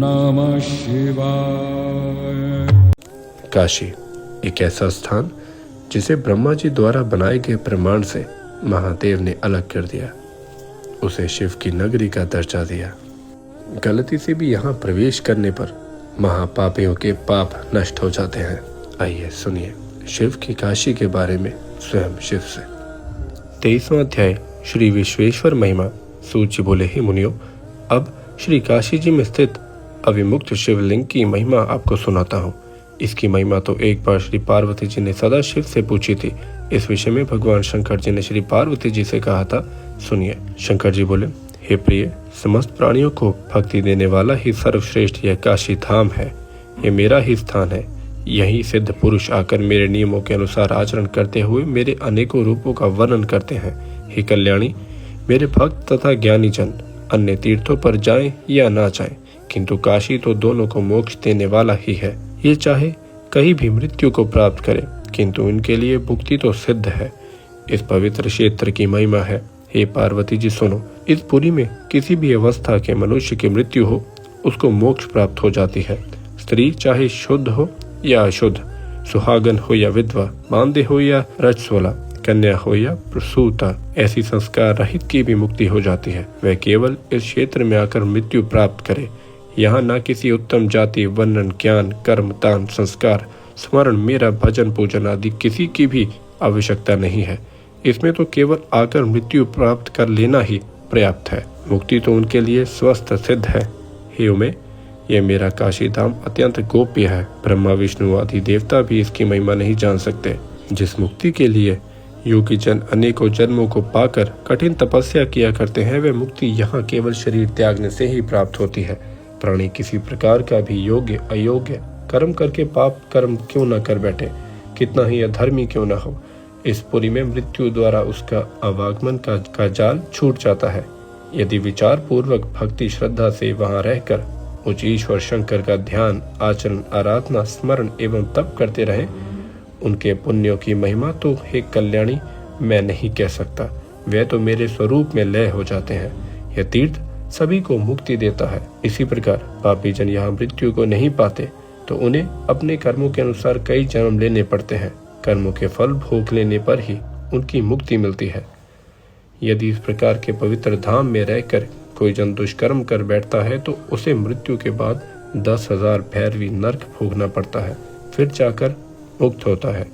नमः शिवाय। काशी एक ऐसा स्थान जिसे ब्रह्मा जी द्वारा बनाए गए प्रमाण से महादेव ने अलग कर दिया, उसे शिव की नगरी का दर्जा दिया। गलती से भी यहाँ प्रवेश करने पर महापापियों के पाप नष्ट हो जाते हैं। आइए सुनिए शिव की काशी के बारे में स्वयं शिव से। 23वां अध्याय श्री विश्वेश्वर महिमा। सूत जी बोले, ही मुनियों, अब श्री काशी जी में स्थित अविमुक्त शिवलिंग की महिमा आपको सुनाता हूँ। इसकी महिमा तो एक बार श्री पार्वती जी ने सदा शिव से पूछी थी। इस विषय में भगवान शंकर जी ने श्री पार्वती जी से कहा था, सुनिए। शंकर जी बोले, हे प्रिय, समस्त प्राणियों को भक्ति देने वाला ही सर्वश्रेष्ठ यह काशी धाम है। ये मेरा ही स्थान है। यही सिद्ध पुरुष आकर मेरे नियमों के अनुसार आचरण करते हुए मेरे अनेकों रूपों का वर्णन करते हैं। हे कल्याणी, मेरे भक्त तथा ज्ञानी जन अन्य तीर्थों पर जाएं या ना जाएं, किंतु काशी तो दोनों को मोक्ष देने वाला ही है। ये चाहे कहीं भी मृत्यु को प्राप्त करे, किंतु इनके लिए मुक्ति तो सिद्ध है। इस पवित्र क्षेत्र की महिमा है। हे पार्वती जी सुनो, इस पुरी में किसी भी अवस्था के मनुष्य की मृत्यु हो, उसको मोक्ष प्राप्त हो जाती है। स्त्री चाहे शुद्ध हो या अशुद्ध, सुहागन हो या विधवा, बांधे हो या रजस्वला, कन्या हो या प्रसूता, ऐसी संस्कार रहित की भी मुक्ति हो जाती है। वह केवल इस क्षेत्र में आकर मृत्यु प्राप्त करे। यहाँ न किसी उत्तम जाति, वर्णन, ज्ञान, कर्म, दान, संस्कार, स्मरण, मेरा भजन पूजन आदि किसी की भी आवश्यकता नहीं है। इसमें तो केवल आकर मृत्यु प्राप्त कर लेना ही पर्याप्त है। मुक्ति तो उनके लिए स्वस्थ सिद्ध है। हे उमे, यह मेरा काशी धाम अत्यंत गोप्य है। ब्रह्मा, विष्णु आदि देवता भी इसकी महिमा नहीं जान सकते। जिस मुक्ति के लिए योगी जन अनेकों जन्मों को पाकर कठिन तपस्या किया करते हैं, वह मुक्ति यहाँ केवल शरीर त्यागने से ही प्राप्त होती है। प्राणी किसी प्रकार का भी योग्य अयोग्य कर्म करके पाप कर्म क्यों न कर बैठे, कितना ही अधर्मी क्यों न हो, इस पुरी में मृत्यु द्वारा उसका आवागमन का जाल छूट जाता है। यदि विचार पूर्वक भक्ति श्रद्धा से वहां रहकर उस ईश्वर शंकर का ध्यान, आचरण, आराधना, स्मरण एवं तप करते रहे, उनके पुण्यों की महिमा तो हे कल्याणी मैं नहीं कह सकता। वे तो मेरे स्वरूप में लय हो जाते हैं। यह तीर्थ सभी को मुक्ति देता है। इसी प्रकार पापी जन यहाँ मृत्यु को नहीं पाते, तो उन्हें अपने कर्मों के अनुसार कई जन्म लेने पड़ते हैं। कर्मों के फल भोग लेने पर ही उनकी मुक्ति मिलती है। यदि इस प्रकार के पवित्र धाम में रहकर कोई जन दुष्कर्म कर बैठता है, तो उसे मृत्यु के बाद 10,000 भैरवी नरक भोगना पड़ता है, फिर जाकर मुक्त होता है।